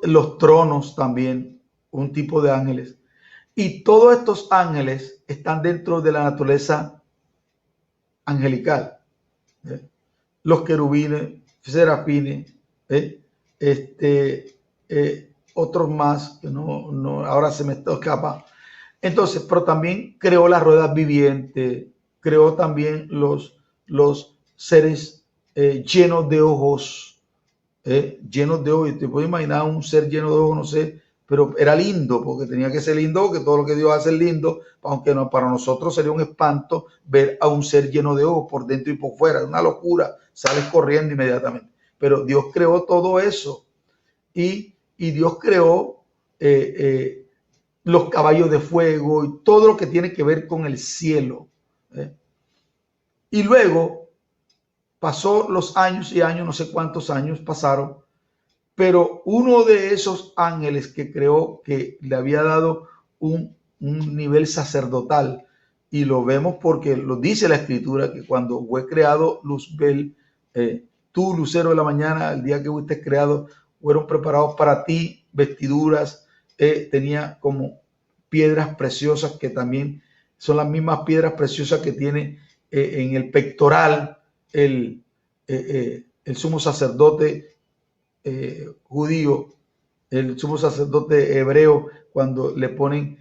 Speaker 1: los tronos también, un tipo de ángeles. Y todos estos ángeles están dentro de la naturaleza angelical. Los querubines, serafines, otros más, que no, ahora se me escapa. Entonces, pero también creó las ruedas vivientes, creó también los seres llenos de ojos, llenos de ojos. Te puedo imaginar un ser lleno de ojos, no sé, pero era lindo, porque tenía que ser lindo, porque todo lo que Dios hace es lindo, aunque no, para nosotros sería un espanto ver a un ser lleno de ojos por dentro y por fuera, es una locura, sales corriendo inmediatamente. Pero Dios creó todo eso, y Dios creó los caballos de fuego y todo lo que tiene que ver con el cielo. Y luego pasó los años y años, no sé cuántos años pasaron, pero uno de esos ángeles que creó, que le había dado un nivel sacerdotal, y lo vemos porque lo dice la escritura, que cuando fue creado Luzbel, tú, lucero de la mañana, el día que fuiste creado, fueron preparados para ti vestiduras, tenía como piedras preciosas, que también son las mismas piedras preciosas que tiene en el pectoral el sumo sacerdote judío, el sumo sacerdote hebreo, cuando le ponen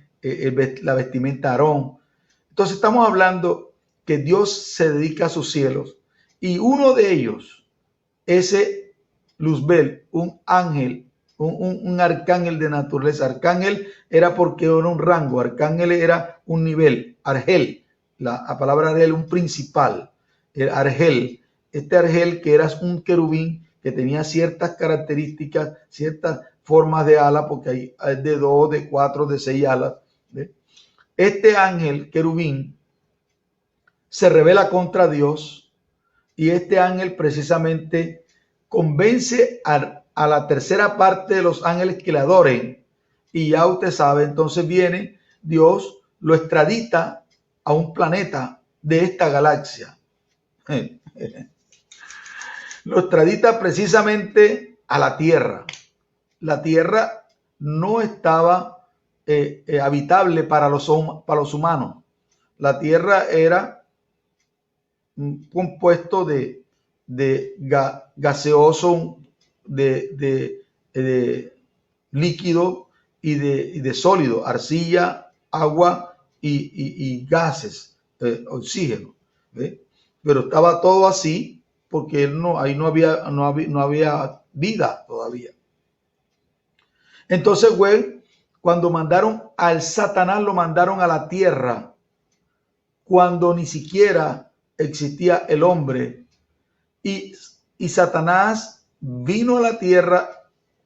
Speaker 1: la vestimenta a Aarón. Entonces estamos hablando que Dios se dedica a sus cielos, y uno de ellos, ese Luzbel, un ángel, un arcángel de naturaleza. Arcángel era porque era un rango, arcángel era un nivel, argel, la palabra argel, un principal, el argel, este argel que era un querubín que tenía ciertas características, ciertas formas de ala, porque hay de 2, de 4, de 6 alas. ¿Ve? Este ángel querubín se revela contra Dios, y este ángel precisamente convence a la tercera parte de los ángeles que le adoren, y ya usted sabe, entonces viene Dios, lo extradita a un planeta de esta galaxia. Lo extradita precisamente a la Tierra. La Tierra no estaba habitable para los humanos. La Tierra era compuesto de gaseoso, de líquido y de sólido, arcilla, agua y gases, oxígeno. ¿Ve? Pero estaba todo así porque ahí no había vida todavía. Entonces, güey, cuando mandaron al Satanás, lo mandaron a la tierra, cuando ni siquiera existía el hombre, y Satanás vino a la tierra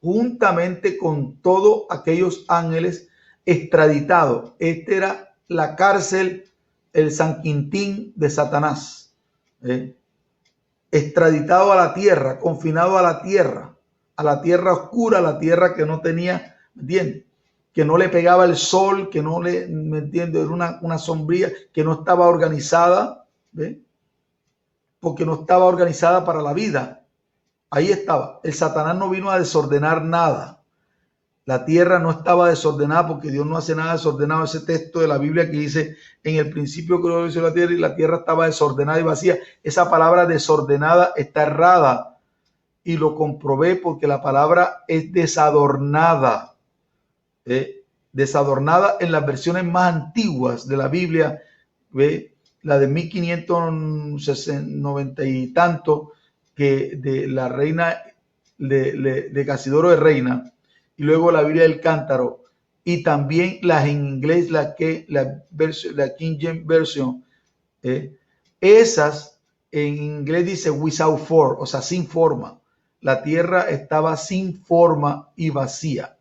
Speaker 1: juntamente con todos aquellos ángeles extraditados. Esta era la cárcel, el San Quintín de Satanás, extraditado a la tierra, confinado a la tierra oscura, a la tierra que no tenía, ¿me entiendes? Que no le pegaba el sol, que no le, ¿me entiendes? Era una sombría, que no estaba organizada, ¿ve? Porque no estaba organizada para la vida. Ahí estaba. El Satanás no vino a desordenar nada. La tierra no estaba desordenada, porque Dios no hace nada desordenado. Ese texto de la Biblia que dice: en el principio creó Dios la tierra, y la tierra estaba desordenada y vacía. Esa palabra desordenada está errada, y lo comprobé porque la palabra es desadornada. Desadornada en las versiones más antiguas de la Biblia, ¿ve? La de 1590 y tanto, que de la reina de Casidoro de Reina, y luego la Biblia del Cántaro, y también las en inglés, la King James Version, esas en inglés dice without form, o sea, sin forma. La tierra estaba sin forma y vacía.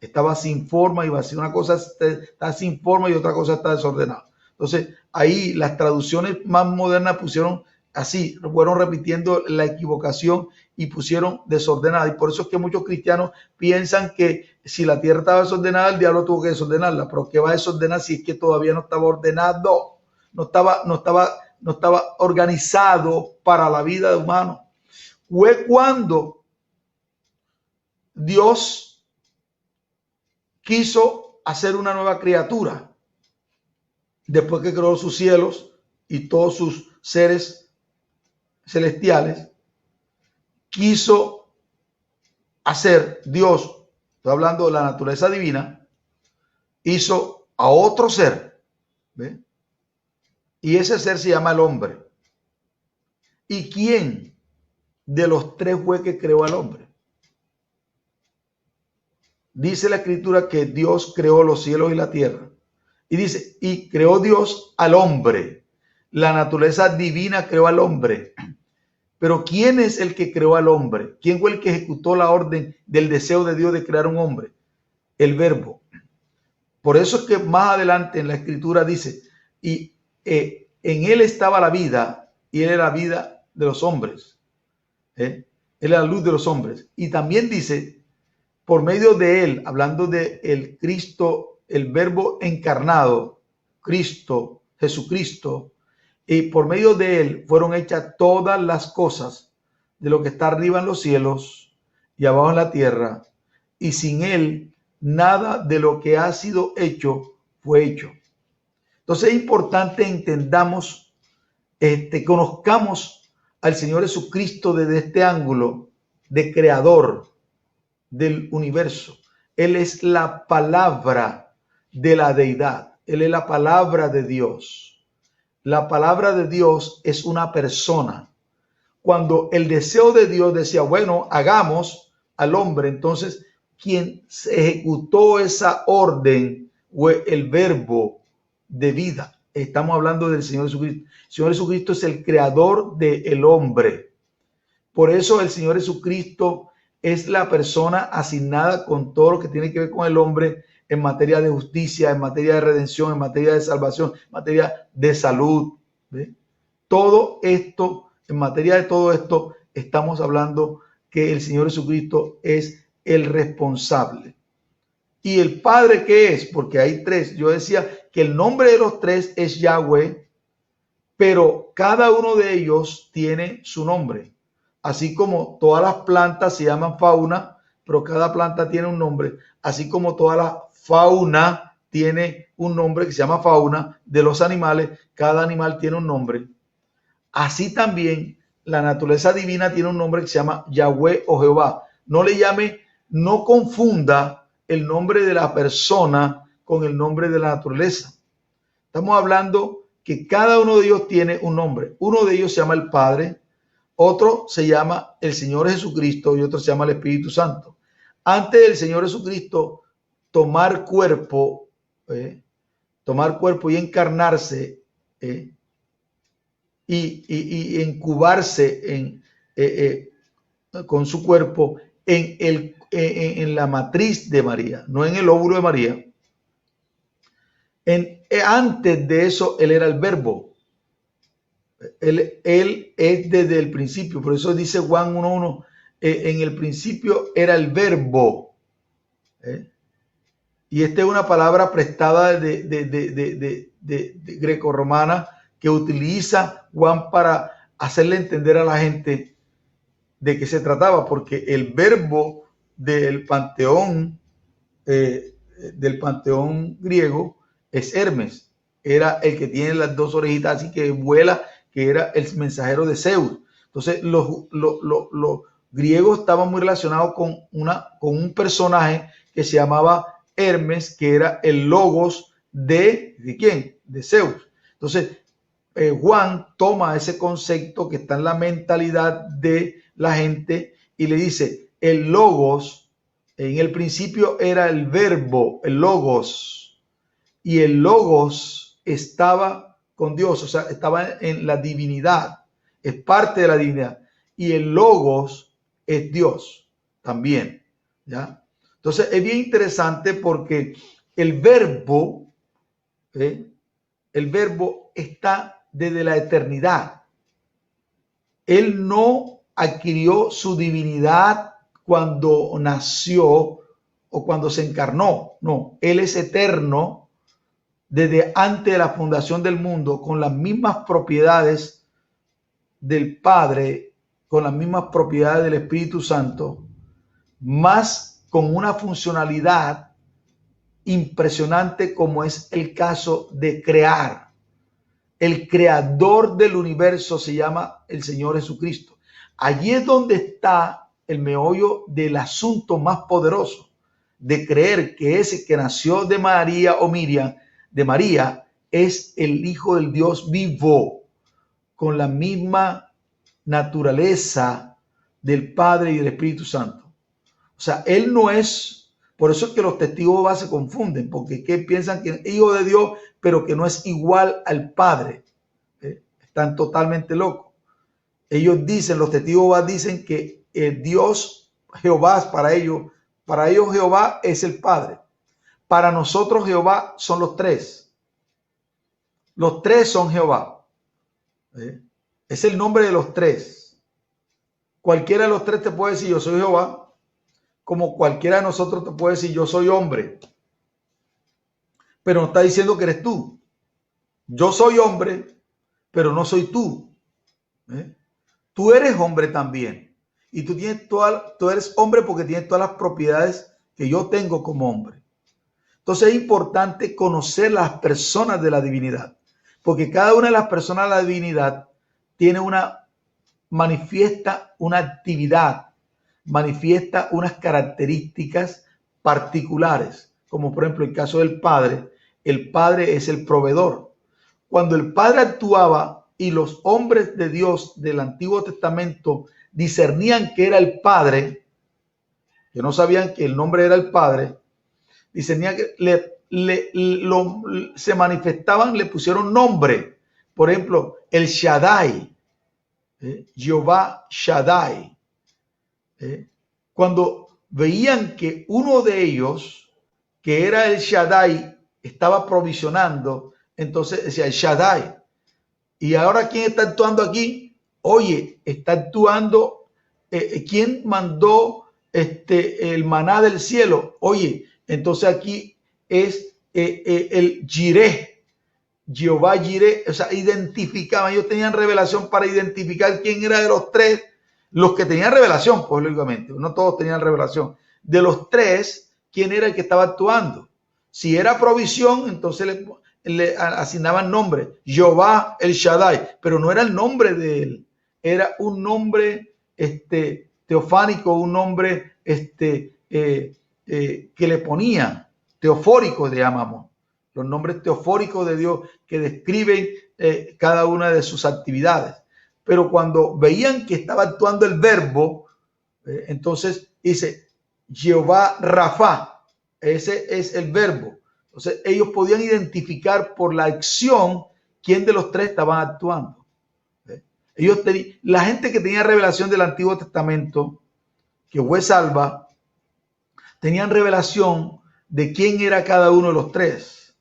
Speaker 1: Estaba sin forma y vacía. Una cosa está sin forma y otra cosa está desordenada. Entonces, ahí las traducciones más modernas pusieron así, fueron repitiendo la equivocación y pusieron desordenada. Y por eso es que muchos cristianos piensan que si la tierra estaba desordenada, el diablo tuvo que desordenarla. Pero ¿qué va a desordenar si es que todavía no estaba ordenado? No estaba organizado para la vida de humano. Fue cuando Dios quiso hacer una nueva criatura después que creó sus cielos y todos sus seres celestiales. Quiso hacer Dios, estoy hablando de la naturaleza divina, hizo a otro ser, ¿ve? Y ese ser se llama el hombre. ¿Y quién de los tres fue que creó al hombre? Dice la escritura que Dios creó los cielos y la tierra. Y dice, y creó Dios al hombre. La naturaleza divina creó al hombre. Pero ¿quién es el que creó al hombre? ¿Quién fue el que ejecutó la orden del deseo de Dios de crear un hombre? El Verbo. Por eso es que más adelante en la escritura dice, y en él estaba la vida, y él era la vida de los hombres. Él era la luz de los hombres. Y también dice, por medio de él, hablando de el Cristo, el Verbo encarnado, Cristo, Jesucristo, y por medio de él fueron hechas todas las cosas de lo que está arriba en los cielos y abajo en la tierra, y sin él nada de lo que ha sido hecho fue hecho. Entonces es importante entendamos, conozcamos al Señor Jesucristo desde este ángulo de creador del universo. Él es la palabra de la deidad. Él es la palabra de Dios. La palabra de Dios es una persona. Cuando el deseo de Dios decía, bueno, hagamos al hombre, entonces quien ejecutó esa orden fue el Verbo de vida. Estamos hablando del Señor Jesucristo. El Señor Jesucristo es el creador del hombre. Por eso el Señor Jesucristo es la persona asignada con todo lo que tiene que ver con el hombre en materia de justicia, en materia de redención, en materia de salvación, en materia de salud. ¿Ve? Todo esto, en materia de todo esto, estamos hablando que el Señor Jesucristo es el responsable. ¿Y el Padre qué es? Porque hay tres. Yo decía que el nombre de los tres es Yahweh, pero cada uno de ellos tiene su nombre. Así como todas las plantas se llaman fauna, pero cada planta tiene un nombre. Así como toda la fauna tiene un nombre que se llama fauna de los animales, cada animal tiene un nombre. Así también la naturaleza divina tiene un nombre que se llama Yahweh o Jehová. No le llame, no confunda el nombre de la persona con el nombre de la naturaleza. Estamos hablando que cada uno de ellos tiene un nombre. Uno de ellos se llama el Padre, otro se llama el Señor Jesucristo y otro se llama el Espíritu Santo. Antes del Señor Jesucristo tomar cuerpo y encarnarse y incubarse con su cuerpo en la matriz de María, no en el óvulo de María. Antes de eso, él era el Verbo. Él es desde el principio. Por eso dice Juan 1:1, en el principio era el Verbo. Y esta es una palabra prestada de greco-romana que utiliza Juan para hacerle entender a la gente de qué se trataba, porque el verbo del panteón griego es Hermes. Era el que tiene las dos orejitas así que vuela, que era el mensajero de Zeus. Entonces los griegos estaban muy relacionados con un personaje que se llamaba Hermes, que era el logos ¿de quién? De Zeus. Entonces Juan toma ese concepto que está en la mentalidad de la gente y le dice, el logos, en el principio era el verbo, el logos, y el logos estaba con Dios, o sea, estaba en la divinidad, es parte de la divinidad, y el logos es Dios también, ¿ya? Entonces es bien interesante porque el verbo está desde la eternidad. Él no adquirió su divinidad cuando nació o cuando se encarnó. No, él es eterno desde antes de la fundación del mundo, con las mismas propiedades del Padre, con las mismas propiedades del Espíritu Santo, más con una funcionalidad impresionante como es el caso de crear. El creador del universo se llama el Señor Jesucristo. Allí es donde está el meollo del asunto más poderoso, de creer que ese que nació de María o Miriam, de María, es el Hijo del Dios vivo, con la misma naturaleza del Padre y del Espíritu Santo. O sea, Él no es, por eso es que los testigos de Jehová se confunden, porque ¿qué piensan? Que es Hijo de Dios, pero que no es igual al Padre. Están totalmente locos. Ellos dicen, los testigos de Jehová dicen que Dios, Jehová es para ellos Jehová es el Padre. Para nosotros Jehová son los tres. Los tres son Jehová. Es el nombre de los tres. Cualquiera de los tres te puede decir yo soy Jehová, como cualquiera de nosotros te puede decir yo soy hombre. Pero no está diciendo que eres tú. Yo soy hombre, pero no soy tú. Tú eres hombre también. Y tú eres hombre porque tienes todas las propiedades que yo tengo como hombre. Entonces es importante conocer las personas de la divinidad, porque cada una de las personas de la divinidad manifiesta una actividad, manifiesta unas características particulares, como por ejemplo el caso del Padre. El Padre es el proveedor. Cuando el Padre actuaba y los hombres de Dios del Antiguo Testamento discernían que era el Padre, que no sabían que el nombre era el Padre, discernían que se manifestaban, le pusieron nombre. Por ejemplo, el Shaddai, Jehová Shaddai. Cuando veían que uno de ellos, que era el Shaddai, estaba provisionando, entonces decía el Shaddai. ¿Y ahora quién está actuando aquí? Oye, está actuando, ¿quién mandó el maná del cielo? Oye, entonces aquí es el Jireh, Jehová Jireh. O sea, identificaban, ellos tenían revelación para identificar quién era de los tres. Los que tenían revelación, pues lógicamente, no todos tenían revelación. De los tres, ¿quién era el que estaba actuando? Si era provisión, entonces le asignaban nombre, Jehová el Shaddai, pero no era el nombre de él, era un nombre teofánico, un nombre que le ponían, teofórico le llamamos, los nombres teofóricos de Dios que describen cada una de sus actividades. Pero cuando veían que estaba actuando el verbo, entonces dice Jehová Rafa, ese es el verbo. Entonces ellos podían identificar por la acción quién de los tres estaban actuando. La gente que tenía revelación del Antiguo Testamento, que fue salva, tenían revelación de quién era cada uno de los tres.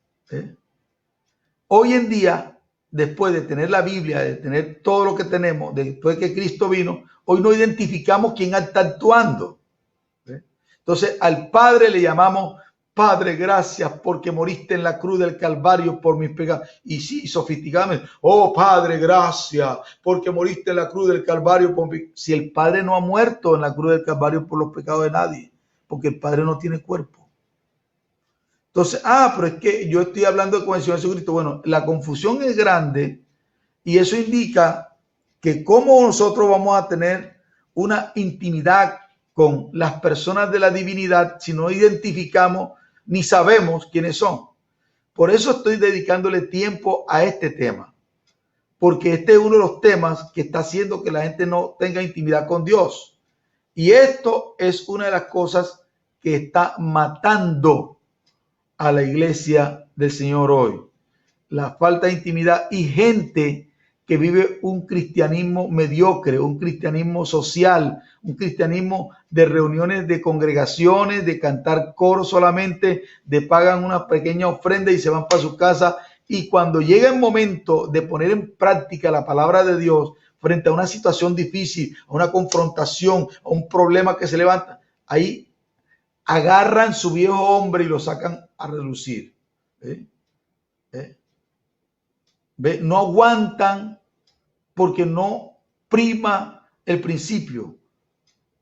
Speaker 1: Hoy en día, después de tener la Biblia, de tener todo lo que tenemos, después que Cristo vino, hoy no identificamos quién está actuando. Entonces al Padre le llamamos Padre, gracias porque moriste en la cruz del Calvario por mis pecados. Y sí, sofisticadamente, oh Padre, gracias porque moriste en la cruz del Calvario por mis... Si el Padre no ha muerto en la cruz del Calvario por los pecados de nadie, porque el Padre no tiene cuerpo. Entonces, pero es que yo estoy hablando con el Señor Jesucristo. Bueno, la confusión es grande y eso indica que cómo nosotros vamos a tener una intimidad con las personas de la divinidad si no identificamos ni sabemos quiénes son. Por eso estoy dedicándole tiempo a este tema, porque este es uno de los temas que está haciendo que la gente no tenga intimidad con Dios. Y esto es una de las cosas que está matando a la iglesia del Señor hoy. La falta de intimidad y gente que vive un cristianismo mediocre, un cristianismo social, un cristianismo de reuniones de congregaciones, de cantar coro solamente, de pagan una pequeña ofrenda y se van para su casa. Y cuando llega el momento de poner en práctica la palabra de Dios frente a una situación difícil, a una confrontación, a un problema que se levanta, ahí agarran su viejo hombre y lo sacan a relucir. No aguantan porque no prima el principio,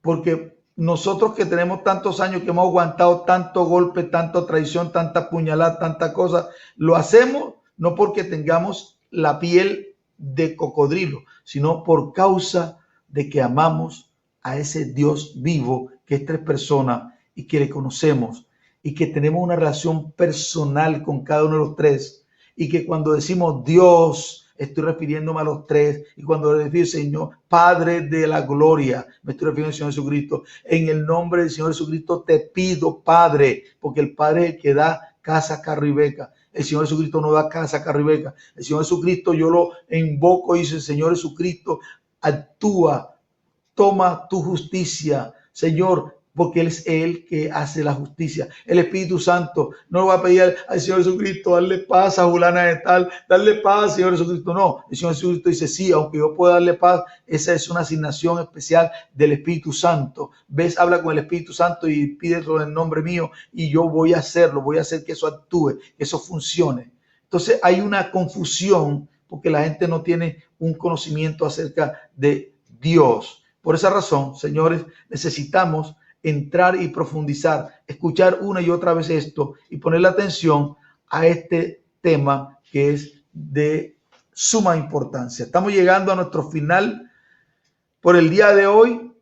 Speaker 1: porque nosotros que tenemos tantos años, que hemos aguantado tanto golpe, tanta traición, tanta puñalada, tanta cosa, lo hacemos no porque tengamos la piel de cocodrilo, sino por causa de que amamos a ese Dios vivo que es tres personas y que le conocemos y que tenemos una relación personal con cada uno de los tres, y que cuando decimos Dios, estoy refiriéndome a los tres, y cuando le refiero Señor, Padre de la gloria, me estoy refiriendo al Señor Jesucristo. En el nombre del Señor Jesucristo te pido, Padre, porque el Padre es el que da casa, carro y beca. El Señor Jesucristo no da casa, carro y beca. El Señor Jesucristo yo lo invoco y dice, Señor Jesucristo, actúa, toma tu justicia, Señor, porque Él es el que hace la justicia. El Espíritu Santo no lo va a pedir al Señor Jesucristo, darle paz a fulana de tal, darle paz, Señor Jesucristo. No, el Señor Jesucristo dice, sí, aunque yo pueda darle paz, esa es una asignación especial del Espíritu Santo. Ves, habla con el Espíritu Santo y pídelo en nombre mío y yo voy a hacerlo, voy a hacer que eso actúe, que eso funcione. Entonces hay una confusión porque la gente no tiene un conocimiento acerca de Dios. Por esa razón, señores, necesitamos entrar y profundizar, escuchar una y otra vez esto y ponerle atención a este tema que es de suma importancia. Estamos llegando a nuestro final por el día de hoy.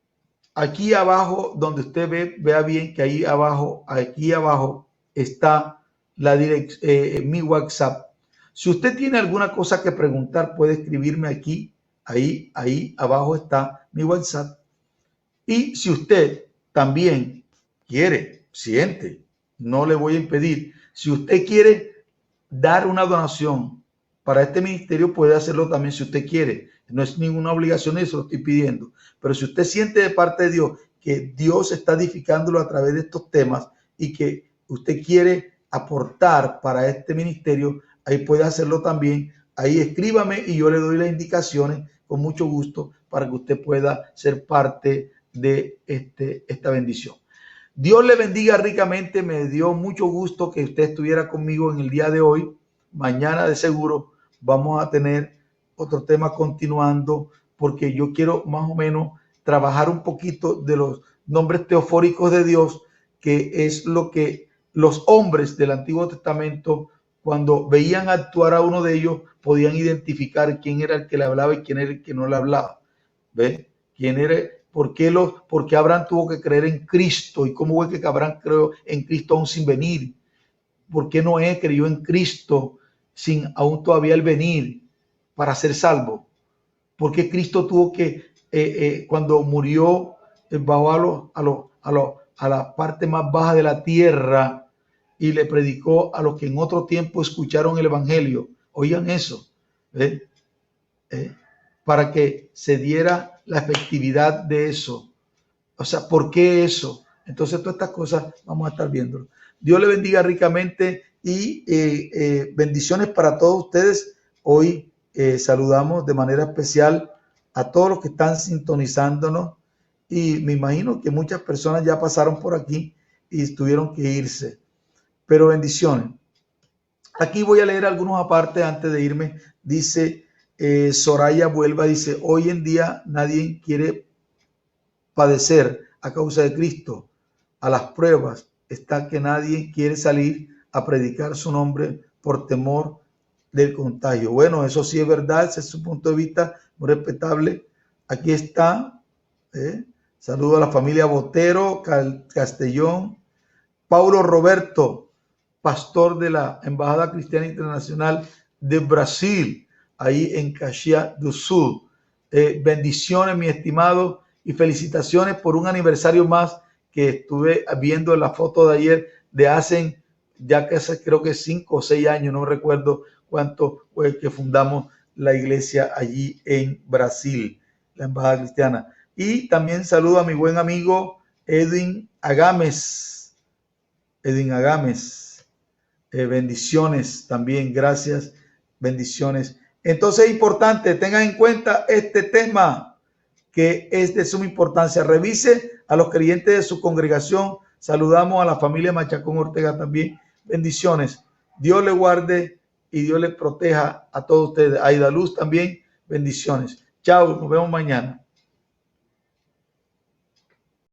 Speaker 1: Aquí abajo, donde usted vea bien que ahí abajo, aquí abajo está mi WhatsApp. Si usted tiene alguna cosa que preguntar, puede escribirme aquí. Ahí abajo está mi WhatsApp. Y si usted también siente, no le voy a impedir. Si usted quiere dar una donación para este ministerio, puede hacerlo también si usted quiere. No es ninguna obligación, eso lo estoy pidiendo. Pero si usted siente de parte de Dios que Dios está edificándolo a través de estos temas y que usted quiere aportar para este ministerio, ahí puede hacerlo también. Ahí escríbame y yo le doy las indicaciones con mucho gusto para que usted pueda ser parte de esta bendición. Dios le bendiga ricamente. Me dio mucho gusto que usted estuviera conmigo en el día de hoy. Mañana de seguro vamos a tener otro tema continuando, porque yo quiero más o menos trabajar un poquito de los nombres teofóricos de Dios, que es lo que los hombres del Antiguo Testamento, cuando veían actuar a uno de ellos, podían identificar quién era el que le hablaba y quién era el que no le hablaba. ¿Ve? ¿Quién era? ¿Por qué Abraham tuvo que creer en Cristo? ¿Y cómo fue que Abraham creó en Cristo aún sin venir? ¿Por qué Noé creyó en Cristo sin aún todavía el venir para ser salvo? ¿Por qué Cristo tuvo que, cuando murió, bajó a la parte más baja de la tierra y le predicó a los que en otro tiempo escucharon el evangelio? Oigan eso, para que se diera la efectividad de eso. O sea, ¿por qué eso? Entonces, todas estas cosas vamos a estar viendo. Dios le bendiga ricamente y bendiciones para todos ustedes. Hoy saludamos de manera especial a todos los que están sintonizándonos, y me imagino que muchas personas ya pasaron por aquí y tuvieron que irse. Pero bendiciones. Aquí voy a leer algunos aparte antes de irme. Dice Soraya Vuelva, dice, hoy en día nadie quiere padecer a causa de Cristo. A las pruebas está que nadie quiere salir a predicar su nombre por temor del contagio. Bueno, eso sí es verdad, ese es su punto de vista, muy respetable. Aquí está. Saludo a la familia Botero, Castellón. Paulo Roberto, pastor de la Embajada Cristiana Internacional de Brasil, ahí en Caxias do Sul. Bendiciones, mi estimado, y felicitaciones por un aniversario más que estuve viendo en la foto de ayer, de hace ya que creo que 5 o 6 años, no recuerdo cuánto fue que fundamos la iglesia allí en Brasil, la Embajada Cristiana. Y también saludo a mi buen amigo Edwin Agames. Bendiciones también, gracias, bendiciones. Entonces es importante, tengan en cuenta este tema que es de suma importancia. Revise a los creyentes de su congregación. Saludamos a la familia Machacón Ortega también. Bendiciones. Dios le guarde y Dios le proteja a todos ustedes. A Aida Luz también, bendiciones. Chao, nos vemos mañana.